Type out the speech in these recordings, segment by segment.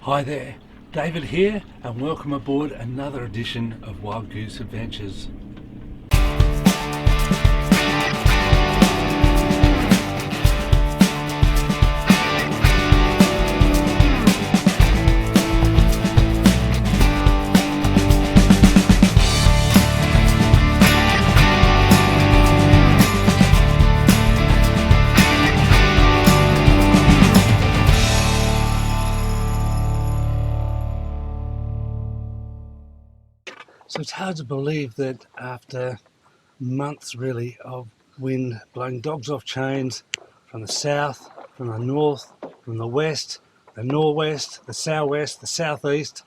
Hi there, David here, and welcome aboard another edition of Wild Goose Adventures. So it's hard to believe that after months really of wind blowing dogs off chains from the south, from the north, from the west, the northwest, the southwest, the southeast,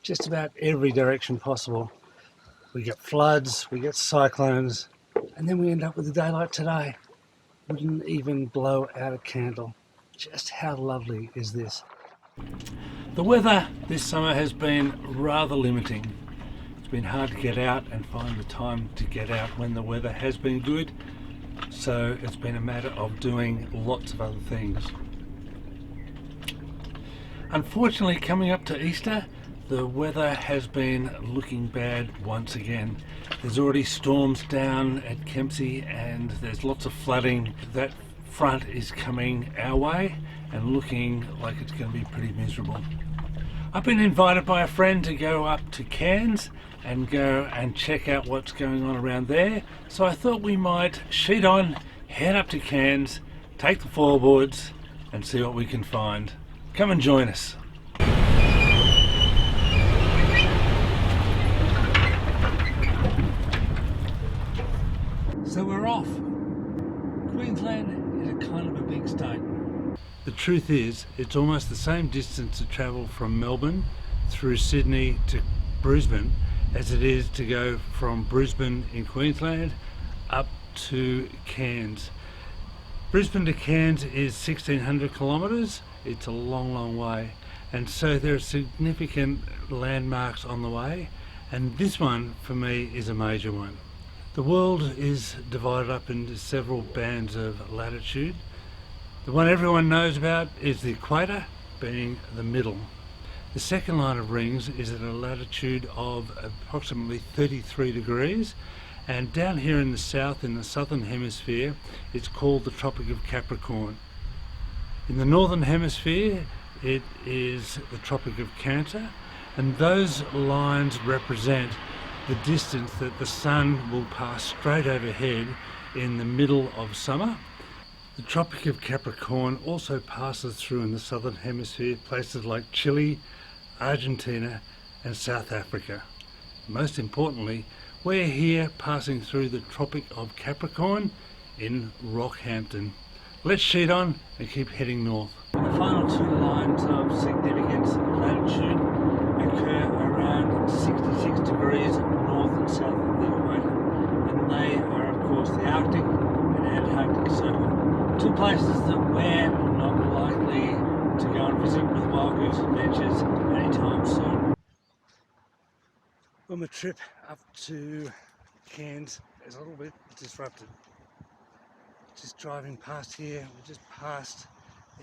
just about every direction possible. We get floods, we get cyclones, and then we end up with a day like today. Wouldn't even blow out a candle. Just how lovely is this? The weather this summer has been rather limiting. It's been hard to get out and find the time to get out when the weather has been good, so it's been a matter of doing lots of other things. Unfortunately, coming up to Easter, the weather has been looking bad once again. There's already storms down at Kempsey and there's lots of flooding. That front is coming our way and looking like it's going to be pretty miserable. I've been invited by a friend to go up to Cairns and go and check out what's going on around there. So I thought we might sheet on, head up to Cairns, take the floorboards and see what we can find. Come and join us. So we're off. Queensland is a kind of a big state. The truth is, it's almost the same distance to travel from Melbourne through Sydney to Brisbane as it is to go from Brisbane in Queensland up to Cairns. Brisbane to Cairns is 1600 kilometres. It's a long way, and so there are significant landmarks on the way, and this one for me is a major one. The world is divided up into several bands of latitude. The one everyone knows about is the equator, being the middle. The second line of rings is at a latitude of approximately 33 degrees, and down here in the south, in the southern hemisphere, it's called the Tropic of Capricorn. In the northern hemisphere it is the Tropic of Cancer, and those lines represent the distance that the sun will pass straight overhead in the middle of summer. The Tropic of Capricorn also passes through in the southern hemisphere places like Chile, Argentina and South Africa. Most importantly, we're here passing through the Tropic of Capricorn in Rockhampton. Let's sheet on and keep heading north. The final two lines of significance of latitude occur around 66 degrees north and south of the equator, and they are of course the Arctic and Antarctic Circle, two places that we're not likely to go and visit with Wild Goose Adventures anytime soon. Well, my trip up to Cairns is a little bit disrupted. Just driving past here, we just passed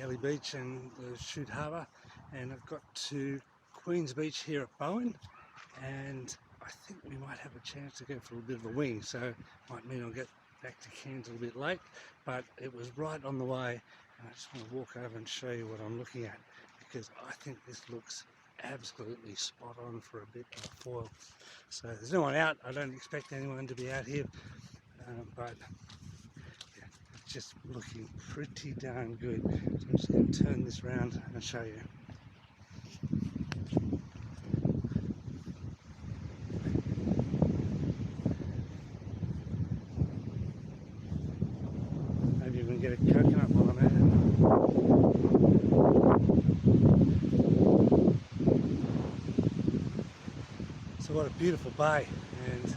Early Beach and the Chute Harbour, and I've got to Queen's Beach here at Bowen, and I think we might have a chance to go for a bit of a wing, so might mean I'll get back to Cairns a little bit late, but it was right on the way, and I just want to walk over and show you what I'm looking at, because I think this looks absolutely spot on for a bit of foil. So there's no one out, I don't expect anyone to be out here, but yeah, it's just looking pretty darn good. So I'm just going to turn this round and show you. Maybe even get a coconut while I'm at it. So what a beautiful bay, and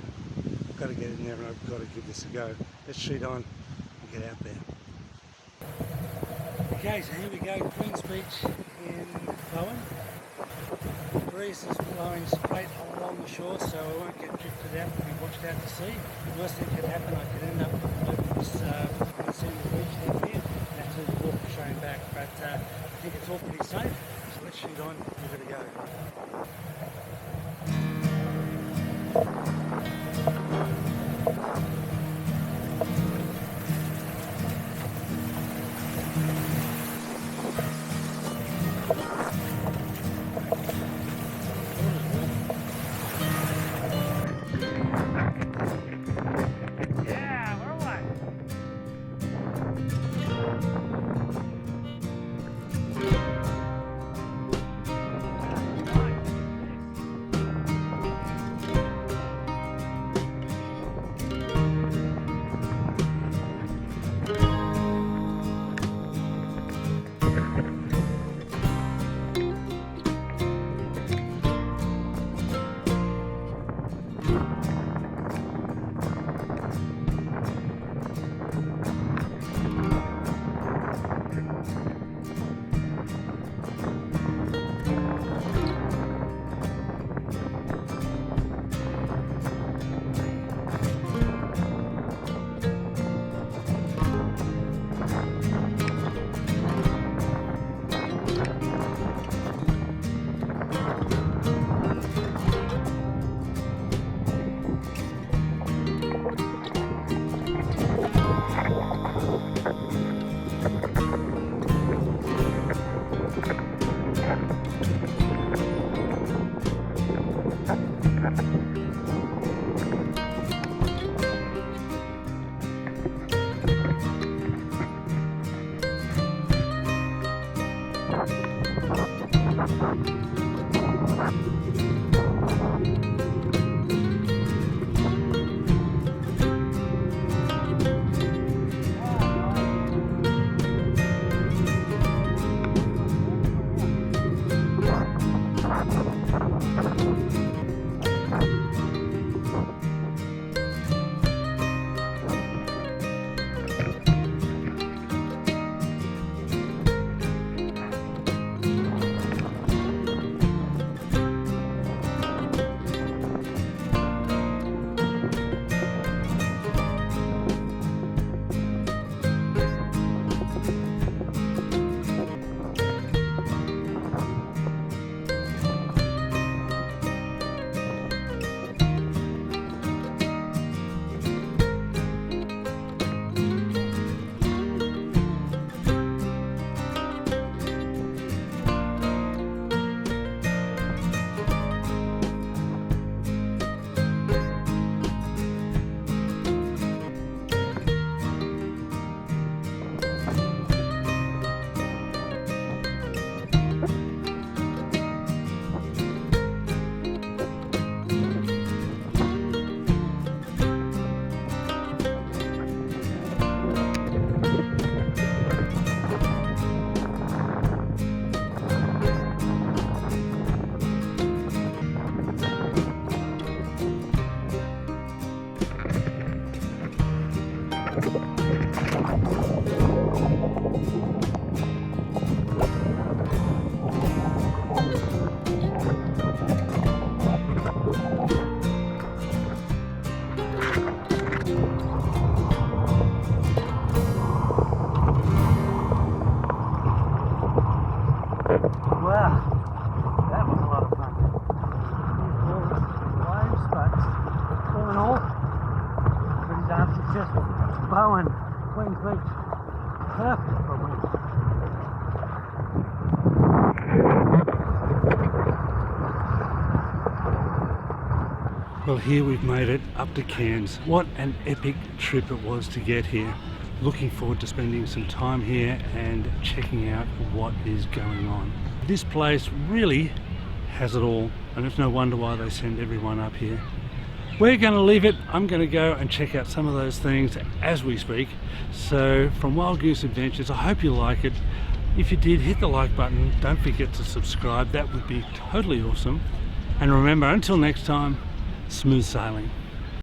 I've got to get in there and I've got to give this a go. Let's sheet on and get out there. Okay, so here we go, Queen's Beach in Bowen. The breeze is blowing straight along the shore, so I won't get drifted out and be washed out to sea. The worst thing could happen, I could end up over this beach down here and have to walk the train back, but I think it's all pretty safe, so let's sheet on, give it a go. Bowen, Queens Beach, perfect for winter. Well, here we've made it up to Cairns. What an epic trip it was to get here. Looking forward to spending some time here and checking out what is going on. This place really has it all, and it's no wonder why they send everyone up here. We're going to leave it. I'm going to go and check out some of those things as we speak. So from Wild Goose Adventures, I hope you like it. If you did, hit the like button. Don't forget to subscribe. That would be totally awesome. And remember, until next time, smooth sailing.